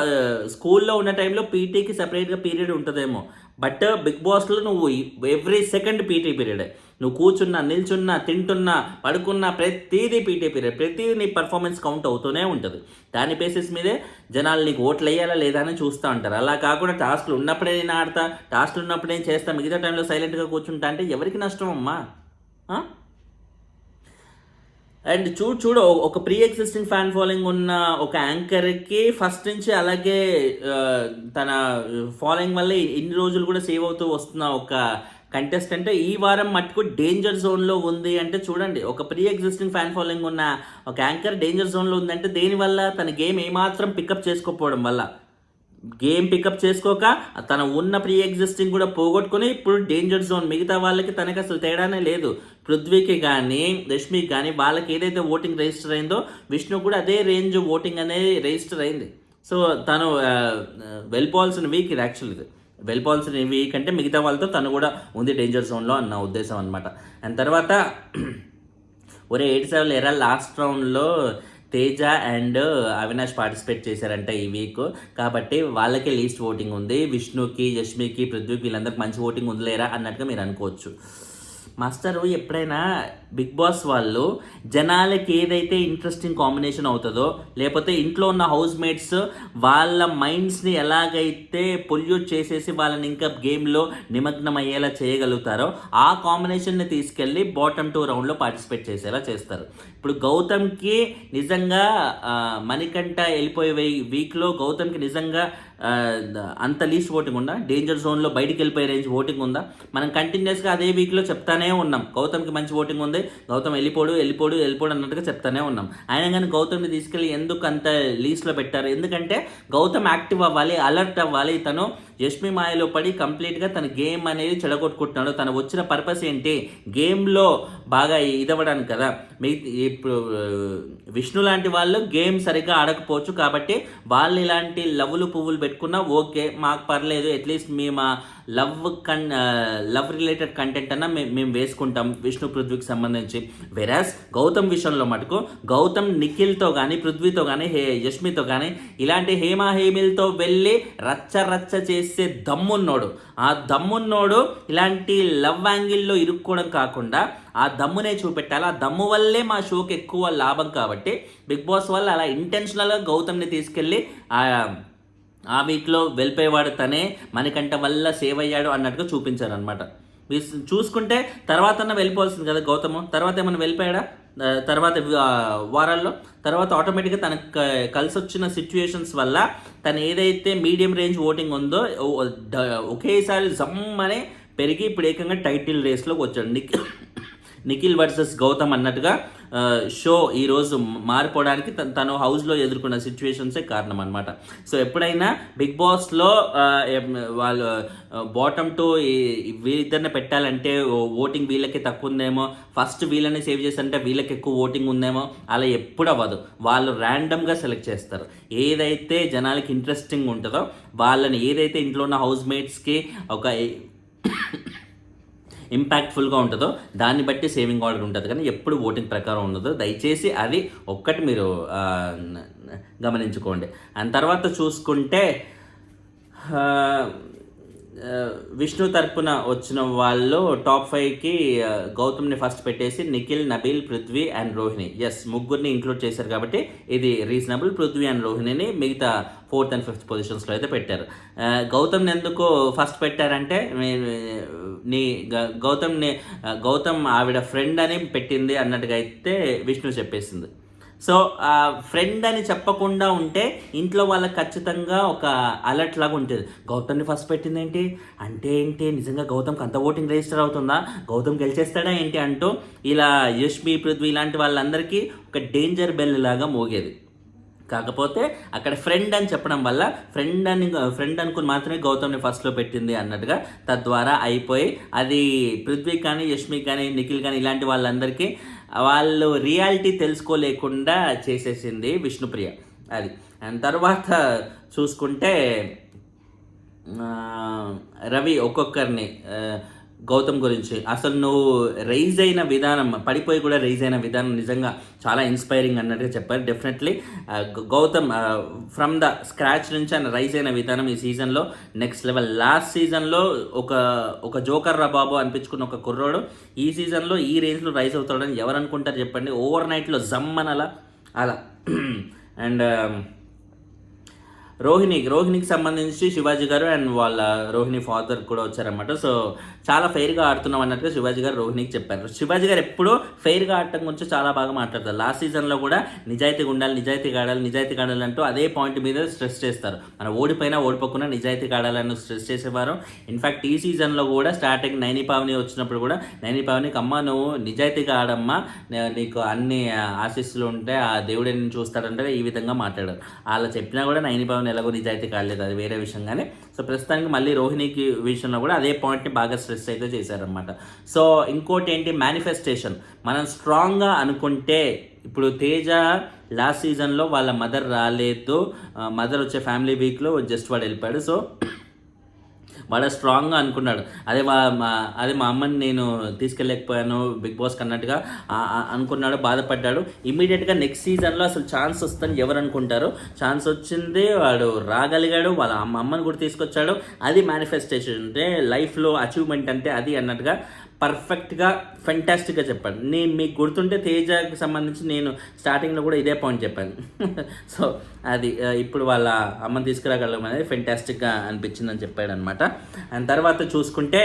స్కూల్లో ఉన్న టైంలో పీటీకి సపరేట్గా పీరియడ్ ఉంటుందేమో, బట్ బిగ్ బాస్లో నువ్వు ఎవ్రీ సెకండ్ పీటీ పీరియడ్, నువ్వు కూర్చున్నా నిల్చున్నా తింటున్నా పడుకున్నా ప్రతిదీ పీటీ పీరియడ్, ప్రతిదీ నీ పర్ఫార్మెన్స్ కౌంట్ అవుతూనే ఉంటుంది. దాని బేసిస్ మీదే జనాలు నీకు ఓట్లు వేయాలా లేదా అని చూస్తూ ఉంటారు. అలా కాకుండా టాస్క్లు ఉన్నప్పుడే నేను ఆడతా, టాస్క్లు ఉన్నప్పుడే నేను చేస్తా, మిగతా టైంలో సైలెంట్గా కూర్చుంటా అంటే ఎవరికి నష్టం అమ్మా? అండ్ చూడు ఒక ప్రీ ఎగ్జిస్టింగ్ ఫ్యాన్ ఫాలోయింగ్ ఉన్న ఒక యాంకర్కి ఫస్ట్ నుంచి అలాగే తన ఫాలోయింగ్ వల్ల ఇన్ని రోజులు కూడా సేవ్ అవుతూ వస్తున్న ఒక కంటెస్టెంట్ ఈ వారం మట్టుకు డేంజర్ జోన్లో ఉంది అంటే చూడండి. ఒక ప్రీ ఎగ్జిస్టింగ్ ఫ్యాన్ ఫాలోయింగ్ ఉన్న ఒక యాంకర్ డేంజర్ జోన్లో ఉందంటే దేనివల్ల, తన గేమ్ ఏమాత్రం పికప్ చేసుకోకపోవడం వల్ల. గేమ్ పికప్ చేసుకోక తన ఉన్న ప్రీ ఎగ్జిస్టింగ్ కూడా పోగొట్టుకుని ఇప్పుడు డేంజర్ జోన్. మిగతా వాళ్ళకి తనకి అసలు తేడానే లేదు. పృథ్వీకి కానీ రష్మికి కానీ వాళ్ళకి ఏదైతే ఓటింగ్ రిజిస్టర్ అయిందో విష్ణు కూడా అదే రేంజ్ ఓటింగ్ అనేది రిజిస్టర్ అయింది. సో తను వెళ్ళిపోవాల్సిన వీక్ ఇది యాక్చువల్. ఇది వెళ్ళిపోవాల్సిన వీక్ అంటే మిగతా వాళ్ళతో తను కూడా ఉంది డేంజర్ జోన్లో అన్న ఉద్దేశం అనమాట. అండ్ తర్వాత ఒరే 87 ఎరా లాస్ట్ రౌండ్లో తేజ అండ్ అవినాష్ పార్టిసిపేట్ చేశారంట ఈ వీక్, కాబట్టి వాళ్ళకే లీస్ట్ ఓటింగ్ ఉంది. విష్ణుకి, యష్మికి, పృథ్వీకి వీళ్ళందరికి మంచి ఓటింగ్ ఉందిలేరా అన్నట్టుగా మీరు అనుకోవచ్చు. మాస్టరు ఎప్పుడైనా బిగ్ బాస్ వాళ్ళు జనాలకి ఏదైతే ఇంట్రెస్టింగ్ కాంబినేషన్ అవుతుందో, లేకపోతే ఇంట్లో ఉన్న హౌస్ మేట్స్ వాళ్ళ మైండ్స్ని ఎలాగైతే పొల్యూట్ చేసేసి వాళ్ళని ఇంకా గేమ్లో నిమగ్నం అయ్యేలా చేయగలుగుతారో ఆ కాంబినేషన్ని తీసుకెళ్ళి బాటమ్ 2 రౌండ్లో పార్టిసిపేట్ చేసేలా చేస్తారు. ఇప్పుడు గౌతమ్కి నిజంగా మణికంఠ వెళ్ళిపోయే వీక్లో గౌతమ్కి నిజంగా అంత లీస్ట్ ఓటింగ్ ఉందా? డేంజర్ జోన్లో బయటికి వెళ్ళిపోయే రేంజ్ ఓటింగ్ ఉందా? మనం కంటిన్యూస్గా అదే వీక్లో చెప్తానే ఉన్నాం గౌతమ్కి మంచి ఓటింగ్ ఉంది, గౌతమ్ వెళ్ళిపోడు అన్నట్టుగా చెప్తానే ఉన్నాం. అయినా కానీ గౌతమ్ని తీసుకెళ్ళి ఎందుకు అంత లీస్ట్లో పెట్టారు? ఎందుకంటే గౌతమ్ యాక్టివ్ అవ్వాలి, అలర్ట్ అవ్వాలి. తను యష్మి మాయలో పడి కంప్లీట్గా తన గేమ్ అనేది చెడగొట్టుకుంటున్నాడు. తను వచ్చిన పర్పస్ ఏంటి? గేమ్లో బాగా ఇదవ్వడానికి కదా. ఇప్పుడు విష్ణు లాంటి వాళ్ళు గేమ్ సరిగ్గా ఆడకపోవచ్చు, కాబట్టి వాళ్ళు ఇలాంటి లవ్లు పువ్వులు పెట్టుకున్నా ఓకే, మాకు పర్లేదు, అట్లీస్ట్ మేము లవ్ రిలేటెడ్ కంటెంట్ అన్నా మేము వేసుకుంటాం విష్ణు పృథ్వీకి సంబంధించి. వెరాస్ గౌతమ్ విషయంలో మటుకు గౌతమ్ నిఖిల్తో కానీ, పృథ్వీతో కానీ, యష్మితో కానీ ఇలాంటి హేమిల్తో వెళ్ళి రచ్చ చేసే దమ్మున్నోడు. ఆ దమ్మున్నోడు ఇలాంటి లవ్ యాంగిల్లో ఇరుక్కోవడం కాకుండా ఆ దమ్మునే చూపెట్టాలి. ఆ దమ్ము వల్లే మా షోకి ఎక్కువ లాభం. కాబట్టి బిగ్ బాస్ వల్ల అలా ఇంటెన్షనల్గా గౌతమ్ని తీసుకెళ్ళి ఆ వీక్లో వెళ్ళిపోయేవాడు తనే, మణికంఠ వల్ల సేవ్ అయ్యాడు అన్నట్టుగా చూపించారు అనమాట. చూసుకుంటే తర్వాత వెళ్ళిపోవాల్సింది కదా గౌతమ్. తర్వాత ఏమైనా వెళ్ళిపోయాడా తర్వాత వారాల్లో? తర్వాత ఆటోమేటిక్గా తనకు కలిసి వచ్చిన సిచ్యువేషన్స్ వల్ల తను ఏదైతే మీడియం రేంజ్ ఓటింగ్ ఉందో ఒకేసారి జమ్మనే పెరిగి ఇప్పుడు ఏకంగా టైటిల్ రేస్లోకి వచ్చాడు. నిఖిల్ వర్సెస్ గౌతమ్ అన్నట్టుగా షో ఈరోజు మారిపోవడానికి తను హౌస్లో ఎదుర్కొన్న సిచ్యువేషన్సే కారణం అనమాట. సో ఎప్పుడైనా బిగ్ బాస్లో వాళ్ళు బాటమ్ 2 వీళ్ళిద్దరిని పెట్టాలంటే ఓటింగ్ వీళ్ళకి తక్కువ ఉందేమో, ఫస్ట్ వీళ్ళని సేవ్ చేశారంటే వీళ్ళకి ఎక్కువ ఓటింగ్ ఉందేమో, అలా ఎప్పుడు అవ్వదు. వాళ్ళు ర్యాండమ్గా సెలెక్ట్ చేస్తారు. ఏదైతే జనాలకి ఇంట్రెస్టింగ్ ఉంటుందో వాళ్ళని, ఏదైతే ఇంట్లో ఉన్న హౌస్ మేట్స్కి ఒక ఇంపాక్ట్ఫుల్గా ఉంటుందో దాన్ని బట్టి సేవింగ్ ఆర్డర్ ఉంటుంది, కానీ ఎప్పుడు ఓటింగ్ ప్రకారం ఉండదు. దయచేసి అది ఒక్కటి మీరు గమనించుకోండి. అండ్ తర్వాత చూసుకుంటే విష్ణు తరపున వచ్చిన వాళ్ళు టాప్ 5కి గౌతమ్ని ఫస్ట్ పెట్టేసి నిఖిల్, నబీల్, పృథ్వీ అండ్ రోహిణి, ముగ్గురిని ఇంక్లూడ్ చేశారు కాబట్టి ఇది రీజనబుల్. పృథ్వీ అండ్ రోహిణిని మిగతా 4th and 5th పొజిషన్స్లో అయితే పెట్టారు. గౌతమ్ని ఎందుకు ఫస్ట్ పెట్టారంటే గౌతమ్ ఆవిడ ఫ్రెండ్ అని పెట్టింది అన్నట్టుగా అయితే విష్ణు చెప్పేసింది. సో ఫ్రెండ్ అని చెప్పకుండా ఉంటే ఇంట్లో వాళ్ళకి ఖచ్చితంగా ఒక అలర్ట్ లాగా ఉంటుంది. గౌతమ్ని ఫస్ట్ పెట్టింది ఏంటి అంటే ఏంటి, నిజంగా గౌతమ్కి అంత ఓటింగ్ రిజిస్టర్ అవుతుందా, గౌతమ్ గెలిచేస్తాడా ఏంటి అంటూ ఇలా యష్మి, పృథ్వీ ఇలాంటి వాళ్ళందరికీ ఒక డేంజర్ బెల్ లాగా మోగేది. కాకపోతే అక్కడ ఫ్రెండ్ అని చెప్పడం వల్ల ఫ్రెండ్ అనుకుని మాత్రమే గౌతమ్ని ఫస్ట్లో పెట్టింది అన్నట్టుగా తద్వారా అయిపోయి అది పృథ్వీ కానీ, యష్మి కానీ, నిఖిల్ కానీ ఇలాంటి వాళ్ళందరికీ వాళ్ళు రియాలిటీ తెలుసుకోలేకుండా చేసేసింది విష్ణుప్రియ. అది. అండ్ తర్వాత చూసుకుంటే రవి ఒక్కొక్కరిని గౌతమ్ గురించి అసలు నువ్వు రైజ్ అయిన విధానం, పడిపోయి కూడా రైజ్ అయిన విధానం నిజంగా చాలా ఇన్స్పైరింగ్ అన్నట్టుగా చెప్పారు. Definitely Gautam from the scratch నుంచి ఆయన రైజ్ అయిన విధానం ఈ సీజన్లో నెక్స్ట్ లెవెల్. లాస్ట్ సీజన్లో ఒక జోకర్ రా బాబు అనిపించుకున్న ఒక కుర్రోడు ఈ సీజన్లో ఈ రేంజ్లో రైజ్ అవుతాడని ఎవరు అనుకుంటారు చెప్పండి? ఓవర్ నైట్లో జమ్మన్ అలా. అండ్ రోహిణికి సంబంధించి శివాజీ గారు అండ్ వాళ్ళ రోహిణి ఫాదర్ కూడా వచ్చారన్నమాట. సో చాలా ఫెయిర్గా ఆడుతున్నాం అన్నట్టుగా శివాజీ గారు రోహిణికి చెప్పారు. శివాజీ గారు ఎప్పుడూ ఫెయిర్గా ఆడటం గురించి చాలా బాగా మాట్లాడతారు. లాస్ట్ సీజన్లో కూడా నిజాయితీగా ఉండాలి, నిజాయితీ కాడాలి అంటూ అదే పాయింట్ మీద స్ట్రెస్ చేస్తారు. మనం ఓడిపోయినా ఓడిపోకుండా నిజాయితీ కాడాలని స్ట్రెస్ చేసేవారు. ఇన్ఫ్యాక్ట్ ఈ సీజన్లో కూడా స్టార్టింగ్ నైని పావని వచ్చినప్పుడు కూడా నైని పావనికి అమ్మ నువ్వు నిజాయితీగా ఆడమ్మా, నీకు అన్ని ఆశీస్సులు ఉంటే ఆ దేవుడే నేను చూస్తాడంటే ఈ విధంగా మాట్లాడారు. అలా చెప్పినా కూడా నైని పావని ఎలాగో నిజాయితీ కాలేదు, అది వేరే విషయం. కానీ సో ప్రస్తుతానికి మళ్ళీ రోహిణికి విషయంలో కూడా అదే పాయింట్ని బాగా స్ట్రెస్ అయితే చేశారనమాట. సో ఇంకోటి ఏంటి, మేనిఫెస్టేషన్. మనం స్ట్రాంగ్గా అనుకుంటే, ఇప్పుడు తేజ లాస్ట్ సీజన్లో వాళ్ళ మదర్ రాలేదు, మదర్ వచ్చే ఫ్యామిలీ వీక్లో జస్ట్ వాడు వెళ్ళిపోయాడు. సో వాడు స్ట్రాంగ్గా అనుకున్నాడు, అదే మా అమ్మని నేను తీసుకెళ్ళలేకపోయాను బిగ్ బాస్కి అన్నట్టుగా అనుకున్నాడు, బాధపడ్డాడు. ఇమీడియట్గా నెక్స్ట్ సీజన్లో అసలు ఛాన్స్ వస్తుందని ఎవరు అనుకుంటారు, ఛాన్స్ వచ్చింది, వాడు రాగలిగాడు, వాళ్ళ అమ్మని కూడా తీసుకొచ్చాడు. అది మేనిఫెస్టేషన్ అంటే, లైఫ్లో అచీవ్మెంట్ అంటే అది అన్నట్టుగా పర్ఫెక్ట్గా ఫెంటాస్టిక్గా చెప్పాడు. నేను మీకు గుర్తుంటే తేజకి సంబంధించి నేను స్టార్టింగ్లో కూడా ఇదే పాయింట్ చెప్పాను. సో అది ఇప్పుడు వాళ్ళ అమ్మని తీసుకురాగలం అనేది ఫెంటాస్టిక్గా అనిపించిందని చెప్పాడు అనమాట. అండ్ తర్వాత చూసుకుంటే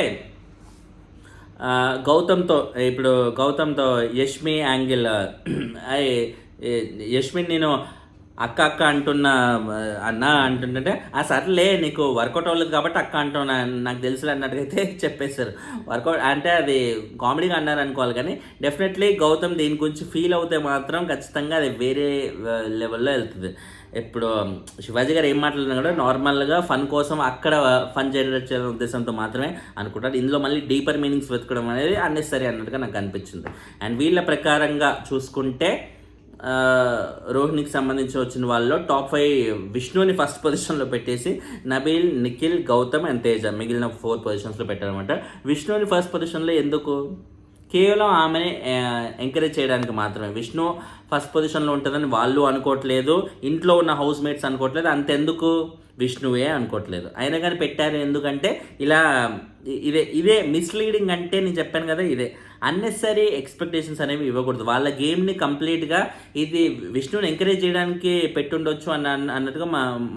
గౌతమ్తో యష్మి యాంగిల్, యష్మిని నేను అక్క అంటున్నా అన్న అంటుంటే, సర్లే నీకు వర్కౌట్ అవ్వలేదు కాబట్టి అక్క అంటున్నా, నాకు తెలుసు అన్నట్టుగా అయితే చెప్పేశారు. వర్కౌట్ అంటే అది కామెడీగా అన్నారు అనుకోవాలి, కానీ డెఫినెట్లీ గౌతమ్ దీని గురించి ఫీల్ అవుతే మాత్రం ఖచ్చితంగా అది వేరే లెవెల్లో వెళ్తుంది. ఇప్పుడు శివాజీ గారు ఏం మాట్లాడినా కూడా నార్మల్గా ఫన్ కోసం అక్కడ ఫన్ జనరేట్ చేయాలనే ఉద్దేశంతో మాత్రమే అనుకుంటారు. ఇందులో మళ్ళీ డీపర్ మీనింగ్స్ వెతకడం అనేది అన్నెసరీ అన్నట్టుగా నాకు అనిపించింది. అండ్ వీళ్ళ ప్రకారంగా చూసుకుంటే రోహిణికి సంబంధించి వచ్చిన వాళ్ళలో టాప్ 5 విష్ణుని ఫస్ట్ పొజిషన్లో పెట్టేసి నబీల్, నిఖిల్, గౌతమ్ అండ్ తేజ మిగిలిన 4 పొజిషన్స్లో పెట్టారనమాట. విష్ణుని ఫస్ట్ పొజిషన్లో ఎందుకు, కేవలం ఆమెని ఎంకరేజ్ చేయడానికి మాత్రమే. విష్ణు ఫస్ట్ పొజిషన్లో ఉంటుందని వాళ్ళు అనుకోవట్లేదు, ఇంట్లో ఉన్న హౌస్ మేట్స్ అనుకోవట్లేదు, అంతెందుకు విష్ణువే అనుకోవట్లేదు. అయినా కానీ పెట్టారు. ఎందుకంటే ఇలా ఇదే మిస్లీడింగ్. అంటే నేను చెప్పాను కదా, ఇదే అన్నెసరీ ఎక్స్పెక్టేషన్స్ అనేవి ఇవ్వకూడదు. వాళ్ళ గేమ్ని కంప్లీట్గా ఇది విష్ణుని ఎంకరేజ్ చేయడానికి పెట్టుండొచ్చు అన్నట్టుగా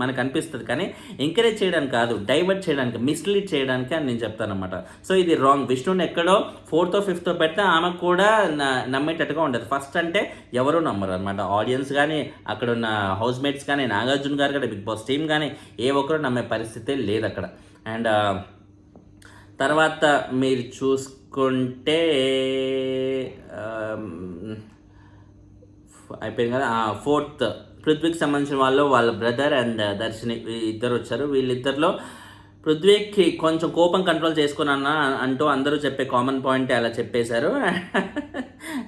మనకు అనిపిస్తుంది, కానీ ఎంకరేజ్ చేయడానికి కాదు, డైవర్ట్ చేయడానికి, మిస్లీడ్ చేయడానికి అని నేను చెప్తాను అనమాట. సో ఇది రాంగ్. విష్ణుని ఎక్కడో 4th or 5th పెడితే ఆమెకు కూడా నమ్మేటట్టుగా ఉండదు. ఫస్ట్ అంటే ఎవరు నమ్మరు అనమాట. ఆడియన్స్ కానీ, అక్కడ ఉన్న హౌస్ మేట్స్ కానీ, నాగార్జున గారు కానీ, బిగ్ బాస్ టీమ్ కానీ ఏ ఒక్కరు నమ్మే పరిస్థితే లేదు అక్కడ. అండ్ తర్వాత మీరు చూసుకుంటే అయిపోయింది కదా. 4th పృథ్వీకి సంబంధించిన వాళ్ళ బ్రదర్ అండ్ దర్శిని ఇద్దరు వచ్చారు. వీళ్ళిద్దరిలో పృథ్వీకి కొంచెం కోపం కంట్రోల్ చేసుకున్నా అంటూ అందరూ చెప్పే కామన్ పాయింట్ అలా చెప్పేశారు.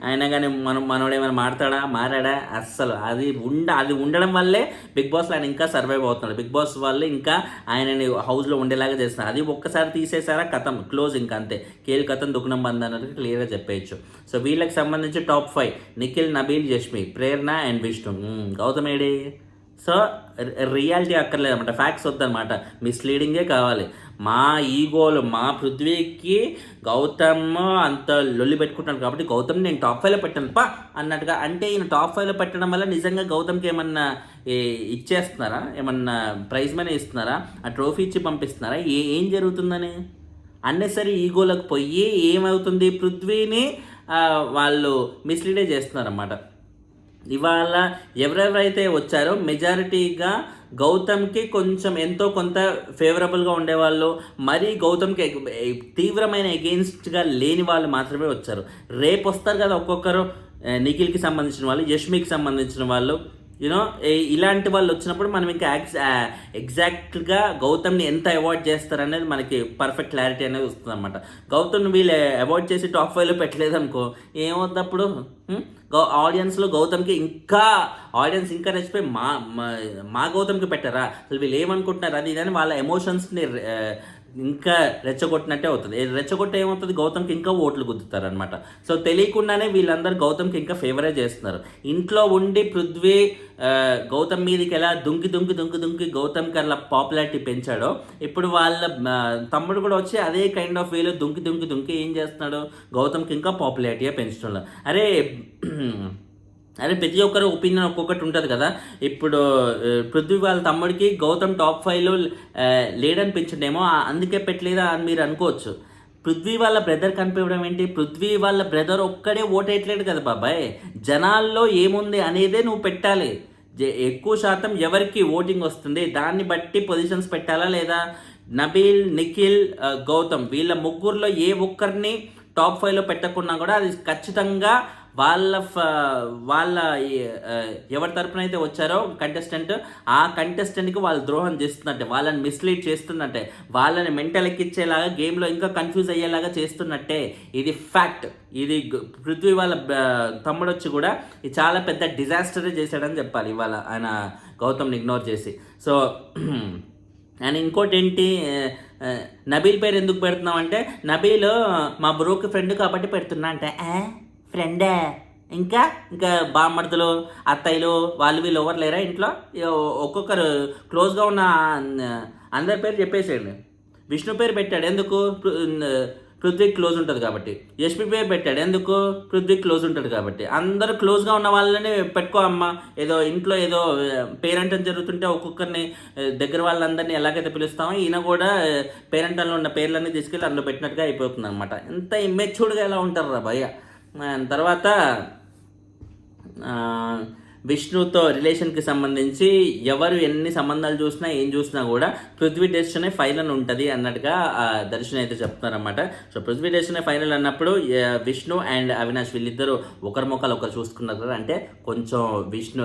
అయినా కానీ మనోడు ఏమైనా మారాడా అస్సలు. అది ఉండడం వల్లే బిగ్ బాస్లో ఆయన ఇంకా సర్వైవ్ అవుతున్నాడు. బిగ్ బాస్ వల్లే ఇంకా ఆయనని హౌస్లో ఉండేలాగా చేస్తున్నారు. అది ఒక్కసారి తీసేసారా కథం, క్లోజ్, ఇంకా అంతే. కేల్ కథం దుఃఖనం బంద్ అన్నట్టు క్లియర్గా చెప్పేయచ్చు. సో వీళ్ళకి సంబంధించి టాప్ 5 నిఖిల్, నబీల్, యష్మి, ప్రేరణ అండ్ విష్ణు. గౌతమ్ ఏడి. సో రియాలిటీ అక్కర్లేదన్నమాట, ఫ్యాక్ట్స్ వద్దనమాట, మిస్లీడింగే కావాలి. మా ఈగోలు, మా పృథ్వీకి గౌతమ్ అంత లొల్లి పెట్టుకుంటాను కాబట్టి గౌతమ్ నేను టాప్ 5లో పెట్టాను అన్నట్టుగా. అంటే ఈయన టాప్ 5లో పెట్టడం వల్ల నిజంగా గౌతమ్కి ఏమన్నా ఇచ్చేస్తున్నారా, ఏమన్నా ప్రైజ్ మనీ ఇస్తున్నారా, ఆ ట్రోఫీ ఇచ్చి పంపిస్తున్నారా, ఏం జరుగుతుందని అన్నెసరీ ఈగోలకు పోయి ఏమవుతుంది, పృథ్వీని వాళ్ళు మిస్లీడే చేస్తున్నారన్నమాట. ఇవాళ ఎవరెవరైతే వచ్చారో మెజారిటీగా గౌతమ్కి కొంచెం ఎంతో కొంత ఫేవరబుల్గా ఉండేవాళ్ళు, మరీ గౌతమ్కి తీవ్రమైన ఎగెయిన్స్ట్గా లేని వాళ్ళు మాత్రమే వచ్చారు. రేపు వస్తారు కదా ఒక్కొక్కరు, నిఖిల్కి సంబంధించిన వాళ్ళు, యష్మికి సంబంధించిన వాళ్ళు, ఇలాంటి వాళ్ళు వచ్చినప్పుడు మనం ఇంకా ఎగ్జాక్ట్గా గౌతమ్ని ఎంత అవాయిడ్ చేస్తారనేది మనకి పర్ఫెక్ట్ క్లారిటీ అనేది వస్తుంది అనమాట. గౌతమ్ని వీళ్ళు అవాయిడ్ చేసి టాప్ 5లో పెట్టలేదు అనుకో, ఏమవుతుంది అప్పుడు? ఆడియన్స్లో గౌతమ్కి ఆడియన్స్ ఇంకా రెచ్చిపోయి మా గౌతమ్కి పెట్టారా, అసలు వీళ్ళు ఏమనుకుంటున్నారు అది ఇదని వాళ్ళ ఎమోషన్స్ని ఇంకా రెచ్చగొట్టినట్టే అవుతుంది. రెచ్చగొట్టే ఏమవుతుంది, గౌతమ్కి ఇంకా ఓట్లు గుద్దుతారు అనమాట. సో తెలియకుండానే వీళ్ళందరూ గౌతమ్కి ఇంకా ఫేవరే చేస్తున్నారు. ఇంట్లో ఉండి పృథ్వీ గౌతమ్ మీదకి ఎలా దుంకి గౌతమ్కి అలా పాపులారిటీ పెంచాడో, ఇప్పుడు వాళ్ళ తమ్ముడు కూడా వచ్చి అదే కైండ్ ఆఫ్ వేలో దుంకి ఏం చేస్తున్నాడు, గౌతమ్కి ఇంకా పాపులారిటీగా పెంచడంలో. అరే ప్రతి ఒక్కరు ఒపీనియన్ ఒక్కొక్కటి ఉంటుంది కదా. ఇప్పుడు పృథ్వీ వాళ్ళ తమ్ముడికి గౌతమ్ టాప్ 5లో లేడనిపించడేమో, అందుకే పెట్టలేదా అని మీరు అనుకోవచ్చు. పృథ్వీ వాళ్ళ బ్రదర్ కనిపించడం ఏంటి? పృథ్వీ వాళ్ళ బ్రదర్ ఒక్కడే ఓటేయట్లేదు కదా బాబాయ్, జనాల్లో ఏముంది అనేదే నువ్వు పెట్టాలి. ఎక్కువ శాతం ఎవరికి ఓటింగ్ వస్తుంది దాన్ని బట్టి పొజిషన్స్ పెట్టాలా లేదా? నబీల్, నిఖిల్, గౌతమ్ వీళ్ళ ముగ్గురులో ఏ ఒక్కరిని టాప్ 5లో పెట్టకున్నా కూడా అది ఖచ్చితంగా వాళ్ళ ఎవరి తరపున అయితే వచ్చారో కంటెస్టెంట్, ఆ కంటెస్టెంట్కి వాళ్ళు ద్రోహం చేస్తున్నట్టే, వాళ్ళని మిస్లీడ్ చేస్తున్నట్టే, వాళ్ళని మెంటల్ ఎక్కించేలాగా గేమ్లో ఇంకా కన్ఫ్యూజ్ అయ్యేలాగా చేస్తున్నట్టే. ఇది ఫ్యాక్ట్. ఇది పృథ్వీ వాళ్ళ తమ్ముడు వచ్చి కూడా ఇది చాలా పెద్ద డిజాస్టరే చేశాడని చెప్పాలి ఇవాళ ఆయన గౌతమ్ని ఇగ్నోర్ చేసి. సో అండ్ ఇంకోటి ఏంటి, నబీల్ పేరు ఎందుకు పెడుతున్నాం అంటే, నబీల్ మా బ్రోకి ఫ్రెండ్ కాబట్టి పెడుతున్నా అంటే, ఫ్రెండే ఇంకా ఇంకా బామ్మర్దులు అత్తయ్యలు వాళ్ళు వీళ్ళు ఎవరు లేరా ఇంట్లో? ఒక్కొక్కరు క్లోజ్గా ఉన్న అందరి పేరు చెప్పేసేయండి. విష్ణు పేరు పెట్టాడు ఎందుకు? పృథ్వీ క్లోజ్ ఉంటుంది కాబట్టి. యష్మి పేరు పెట్టాడు ఎందుకు? పృథ్వీ క్లోజ్ ఉంటుంది కాబట్టి. అందరూ క్లోజ్గా ఉన్న వాళ్ళని పెట్టుకో అమ్మ. ఏదో ఇంట్లో ఏదో పేరెంటం జరుగుతుంటే ఒక్కొక్కరిని దగ్గర వాళ్ళందరినీ ఎలాగైతే పిలుస్తామో ఈయన కూడా పేరెంటంలో ఉన్న పేర్లన్నీ తీసుకెళ్ళి అందులో పెట్టినట్టుగా అయిపోతుంది అనమాట. ఎంత ఇమ్మెచ్యూర్డ్గా ఎలా ఉంటారు రా భయ్య. తర్వాత విష్ణుతో రిలేషన్కి సంబంధించి ఎవరు ఎన్ని సంబంధాలు చూసినా ఏం చూసినా కూడా పృథ్వీ డెసిషనే ఫైనల్ ఉంటుంది అన్నట్టుగా దర్శన్ అయితే చెప్తున్నారన్నమాట. సో పృథ్వీ డెసిషనే ఫైనల్ అన్నప్పుడు విష్ణు అండ్ అవినాష్ వీళ్ళిద్దరూ ఒకరి ముఖాలు ఒకరు చూసుకున్నారు. అంటే కొంచెం విష్ణు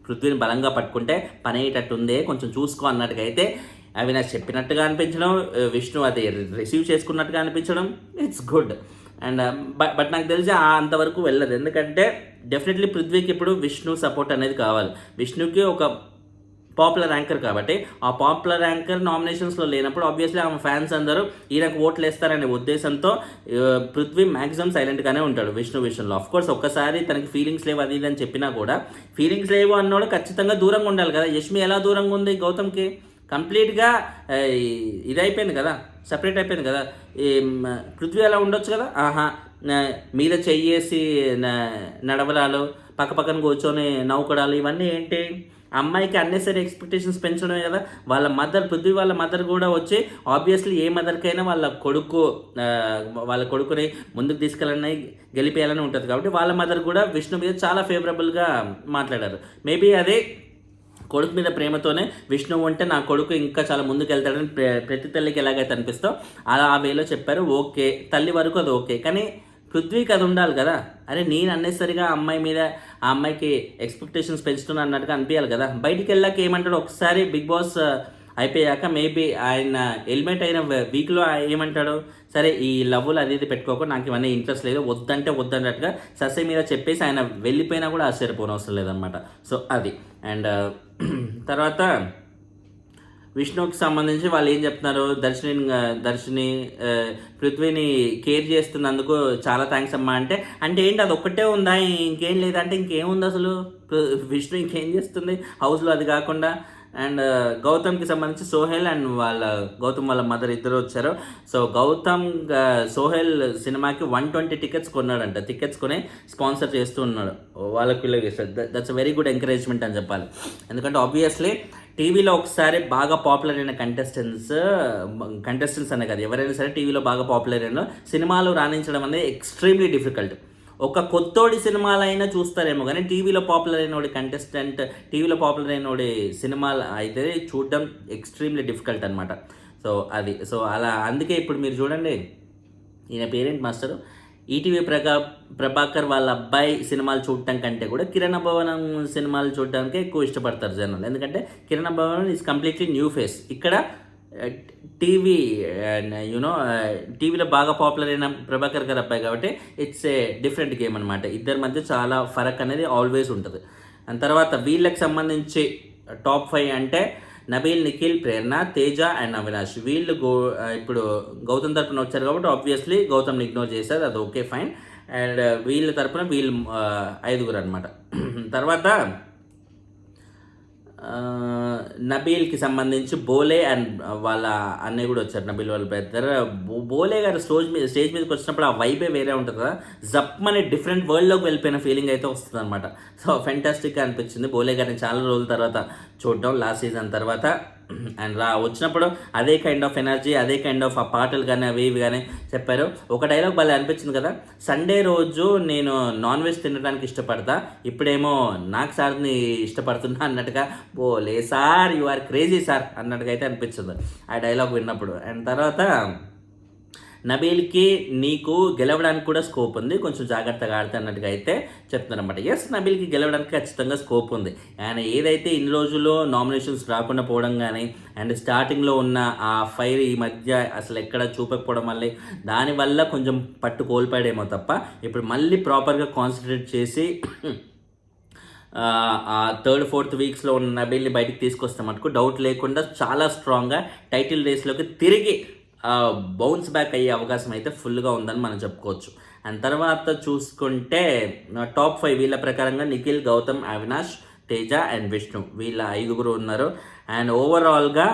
పృథ్వీని బలంగా పట్టుకుంటే పని అయ్యేటట్టు ఉందే, కొంచెం చూసుకో అన్నట్టుగా అయితే అవినాష్ చెప్పినట్టుగా అనిపించడం, విష్ణు అది రిసీవ్ చేసుకున్నట్టుగా అనిపించడం, ఇట్స్ గుడ్. అండ్ బట్ నాకు తెలిసి అంతవరకు వెళ్ళదు. ఎందుకంటే డెఫినెట్లీ పృథ్వీకి ఇప్పుడు విష్ణు సపోర్ట్ అనేది కావాలి. విష్ణుకి ఒక పాపులర్ యాంకర్ కాబట్టి ఆ పాపులర్ యాంకర్ నామినేషన్స్లో లేనప్పుడు ఆబ్వియస్లీ ఆమె ఫ్యాన్స్ అందరూ ఈయనకు ఓట్లు వేస్తారనే ఉద్దేశంతో పృథ్వీ మ్యాక్సిమం సైలెంట్గానే ఉంటాడు విష్ణు విషయంలో. ఆఫ్కోర్స్ ఒక్కసారి తనకి ఫీలింగ్స్ లేవు అది ఇది అని చెప్పినా కూడా, ఫీలింగ్స్ లేవు అన్నోడు ఖచ్చితంగా దూరంగా ఉండాలి కదా. యష్మి ఎలా దూరంగా ఉంది గౌతమ్కి? కంప్లీట్గా ఇదైపోయింది కదా, సపరేట్ అయిపోయింది కదా. పృథ్వీ అలా ఉండొచ్చు కదా. మీద చెయ్యేసి నడవడాలు, పక్కన కూర్చొని నవ్వుకోడాలు, ఇవన్నీ ఏంటి? అమ్మాయికి అన్నెసరీ ఎక్స్పెక్టేషన్స్ పెంచడమే కదా. వాళ్ళ మదర్, పృథ్వీ వాళ్ళ మదర్ కూడా వచ్చి ఆబ్వియస్లీ ఏ మదర్కైనా వాళ్ళ కొడుకుని ముందుకు తీసుకెళ్ళని గెలిపేయాలని ఉంటుంది కాబట్టి వాళ్ళ మదర్ కూడా విష్ణు మీద చాలా ఫేవరబుల్గా మాట్లాడారు. మేబీ అదే కొడుకు మీద ప్రేమతోనే విష్ణు ఉంటే నా కొడుకు ఇంకా చాలా ముందుకు వెళ్తాడని ప్రతి తల్లికి ఎలాగైతే అనిపిస్తో అలా ఆ వేలో చెప్పారు. ఓకే, తల్లి వరకు అది ఓకే, కానీ పృథ్వీకి అది ఉండాలి కదా. అరే నేను అన్నెసరిగా అమ్మాయి మీద ఆ అమ్మాయికి ఎక్స్పెక్టేషన్స్ పెంచుతున్నా అన్నట్టుగా అనిపించాలి కదా. బయటికి వెళ్ళాక ఏమంటాడు, ఒకసారి బిగ్ బాస్ అయిపోయాక మేబీ ఆయన ఎలిమినేట్ అయిన వీక్లో ఏమంటాడు, సరే ఈ లవ్లు అది ఇది పెట్టుకోక నాకు ఇవన్నీ ఇంట్రెస్ట్ లేదు, వద్దంటే వద్దన్నట్టుగా ససే మీద చెప్పేసి ఆయన వెళ్ళిపోయినా కూడా ఆశ్చర్యపోనవసరం లేదనమాట. సో అది. అండ్ తర్వాత విష్ణుకి సంబంధించి వాళ్ళు ఏం చెప్తున్నారు, దర్శిని పృథ్వీని కేర్ చేస్తున్నందుకు చాలా థ్యాంక్స్ అమ్మా అంటే ఏంటి అది ఒక్కటే ఉందా, ఇంకేం లేదంటే ఇంకేముంది అసలు? విష్ణు ఇంకేం చేస్తుంది హౌస్లో అది కాకుండా? అండ్ గౌతమ్కి సంబంధించి సోహెల్ అండ్ గౌతమ్ వాళ్ళ మదర్ ఇద్దరు వచ్చారు. సో గౌతమ్ సోహెల్ సినిమాకి 120 టికెట్స్ కొన్నాడంట. టికెట్స్ కొని స్పాన్సర్ చేస్తూ ఉన్నాడు వాళ్ళకి వీళ్ళకి. That's a very good encouragement అని చెప్పాలి. ఎందుకంటే ఆబ్వియస్లీ టీవీలో ఒకసారి బాగా పాపులర్ అయిన కంటెస్టెంట్స్ అనే కదా, ఎవరైనా సరే టీవీలో బాగా పాపులర్ అయిన సినిమాలు రాణించడం అనేది ఎక్స్ట్రీమ్లీ డిఫికల్ట్. ఒక కొత్తోడి సినిమాలైనా చూస్తారేమో కానీ టీవీలో పాపులర్ అయినోడి కంటెస్టెంట్, టీవీలో పాపులర్ అయినోడి సినిమాలు అయితే చూడడం ఎక్స్ట్రీమ్లీ డిఫికల్ట్ అనమాట. సో అది. సో అలా అందుకే ఇప్పుడు మీరు చూడండి, ఈయన పేరెంట్ మాస్టర్ ఈటీవీ ప్రభాకర్ వాళ్ళ అబ్బాయి సినిమాలు చూడటం కంటే కూడా కిరణ్ భవనం సినిమాలు చూడటానికే ఎక్కువ ఇష్టపడతారు జనాలు. ఎందుకంటే కిరణ్ భవనం ఈజ్ కంప్లీట్లీ న్యూ ఫేస్. ఇక్కడ టీవీ టీవీలో బాగా పాపులర్ అయిన ప్రభాకర్ గారు అబ్బాయి కాబట్టి ఇట్స్ ఏ డిఫరెంట్ గేమ్ అనమాట. ఇద్దరి మధ్య చాలా ఫరక్ అనేది ఆల్వేస్ ఉంటుంది. అండ్ తర్వాత వీళ్ళకి సంబంధించి టాప్ 5 అంటే నబీల్, నిఖిల్, ప్రేరణ, తేజ అండ్ అవినాష్. వీళ్ళు ఇప్పుడు గౌతమ్ తరపున వచ్చారు కాబట్టి ఆబ్వియస్లీ గౌతమ్ని ఇగ్నోర్ చేశారు, అది ఓకే ఫైన్. అండ్ వీళ్ళ తరపున వీళ్ళు 5 అనమాట. తర్వాత నబీల్కి సంబంధించి బోలే అండ్ వాళ్ళ అన్నయ్య కూడా వచ్చారు, నబీల్ వాళ్ళ బ్రదర్. బోలే గారు స్టేజ్ మీదకి వచ్చినప్పుడు ఆ వైబే వేరే ఉంటుంది కదా, జప్మని డిఫరెంట్ వరల్డ్లోకి వెళ్ళిపోయిన ఫీలింగ్ అయితే వస్తుంది అనమాట. సో ఫెంటాస్టిక్గా అనిపించింది బోలే గారిని చాలా రోజుల తర్వాత చూడడం, లాస్ట్ సీజన్ తర్వాత. అండ్ వచ్చినప్పుడు అదే కైండ్ ఆఫ్ ఎనర్జీ, అదే కైండ్ ఆఫ్ ఆ పాటలు కానీ అవి ఇవి కానీ చెప్పారు. ఒక డైలాగ్ భలే అనిపించింది కదా, సండే రోజు నేను నాన్ వెజ్ తినడానికి ఇష్టపడతా, ఇప్పుడేమో నాకు సార్ని ఇష్టపడుతున్నా అన్నట్టుగా, బోలే sir you are crazy sir అన్నట్టుగా అయితే అనిపించింది ఆ డైలాగ్ విన్నప్పుడు. అండ్ తర్వాత నబీల్కి నీకు గెలవడానికి కూడా స్కోప్ ఉంది, కొంచెం జాగ్రత్తగా ఆడితే అన్నట్టుగా అయితే చెప్తున్నారు అనమాట. ఎస్, నబీల్కి గెలవడానికి ఖచ్చితంగా స్కోప్ ఉంది. ఆయన ఏదైతే ఇన్ని రోజులు నామినేషన్స్ రాకుండా పోవడం కానీ అండ్ స్టార్టింగ్లో ఉన్న ఆ ఫైర్ ఈ మధ్య అసలు ఎక్కడ చూపకపోవడం వల్ల దానివల్ల కొంచెం పట్టు కోల్పోయాడేమో తప్ప, ఇప్పుడు మళ్ళీ ప్రాపర్గా కాన్సన్ట్రేట్ చేసి ఆ థర్డ్ ఫోర్త్ వీక్స్లో ఉన్న నబీల్ని బయటికి తీసుకొస్తాం మటుకు డౌట్ లేకుండా చాలా స్ట్రాంగ్గా టైటిల్ రేస్లోకి తిరిగి బౌన్స్ బ్యాక్ అయ్యే అవకాశం అయితే ఫుల్గా ఉందని మనం చెప్పుకోవచ్చు. అండ్ తర్వాత చూసుకుంటే టాప్ 5 వీళ్ళ ప్రకారంగా నిఖిల్, గౌతమ్, అవినాష్, తేజ అండ్ విష్ణు, వీళ్ళ 5 ఉన్నారు. అండ్ ఓవరాల్గా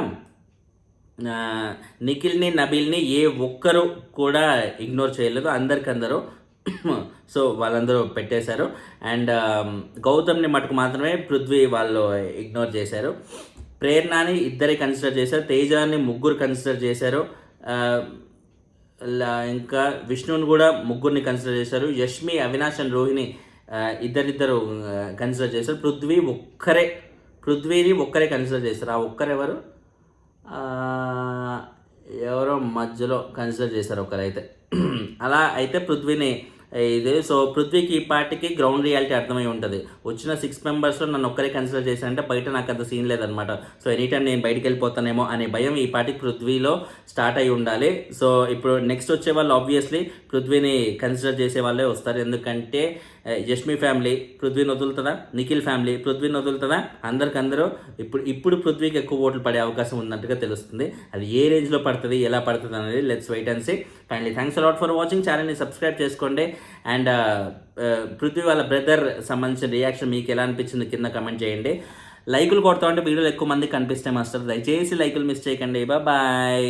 నిఖిల్ని, నబీల్ని ఏ ఒక్కరు కూడా ఇగ్నోర్ చేయలేదు, అందరికందరూ సో వాళ్ళందరూ పెట్టేశారు. అండ్ గౌతమ్ని మటుకు మాత్రమే పృథ్వీ వాళ్ళు ఇగ్నోర్ చేశారు. ప్రేరణని ఇద్దరే కన్సిడర్ చేశారు, తేజాని 3 కన్సిడర్ చేశారు, ఇంకా విష్ణుని కూడా 3 కన్సిడర్ చేశారు. యష్మి, అవినాష్ అండ్ రోహిణి ఇద్దరిద్దరు కన్సిడర్ చేశారు. పృథ్వీని ఒక్కరే కన్సిడర్ చేశారు. ఆ ఒక్కరెవరు, ఎవరో మధ్యలో కన్సిడర్ చేశారు ఒకరైతే. అలా అయితే పృథ్వీని ఇది. సో పృథ్వీకి ఈ పార్టీకి గ్రౌండ్ రియాలిటీ అర్థమై ఉంటుంది. వచ్చిన 6 మెంబర్స్లో నన్ను ఒక్కరే కన్సిడర్ చేశానంటే బయట నాకు అంత సీన్ లేదనమాట. సో ఎనీ టైం నేను బయటికి వెళ్ళిపోతానేమో అనే భయం ఈ పార్టీకి పృథ్వీలో స్టార్ట్ అయి ఉండాలి. సో ఇప్పుడు నెక్స్ట్ వచ్చే వాళ్ళు ఆబ్వియస్లీ పృథ్వీని కన్సిడర్ చేసే వాళ్ళే వస్తారు. ఎందుకంటే యష్మి ఫ్యామిలీ పృథ్వీని వదులుతుందా, నిఖిల్ ఫ్యామిలీ పృథ్వీని వదులుతుందా, అందరికందరూ ఇప్పుడు పృథ్వీకి ఎక్కువ ఓట్లు పడే అవకాశం ఉన్నట్టుగా తెలుస్తుంది. అది ఏ రేంజ్లో పడుతుంది, ఎలా పడుతుంది అనేది let's wait and see. Kindly thanks a lot for watching. ఛానల్ని సబ్స్క్రైబ్ చేసుకోండి. అండ్ పృథ్వీ వాళ్ళ బ్రదర్ సంబంధించిన రియాక్షన్ మీకు ఎలా అనిపించింది కింద కమెంట్ చేయండి. లైకులు కొడతా ఉంటే వీడియోలు ఎక్కువ మందికి కనిపిస్తే మాస్టర్, దయచేసి లైకులు మిస్ చేయకండి. బాయ్.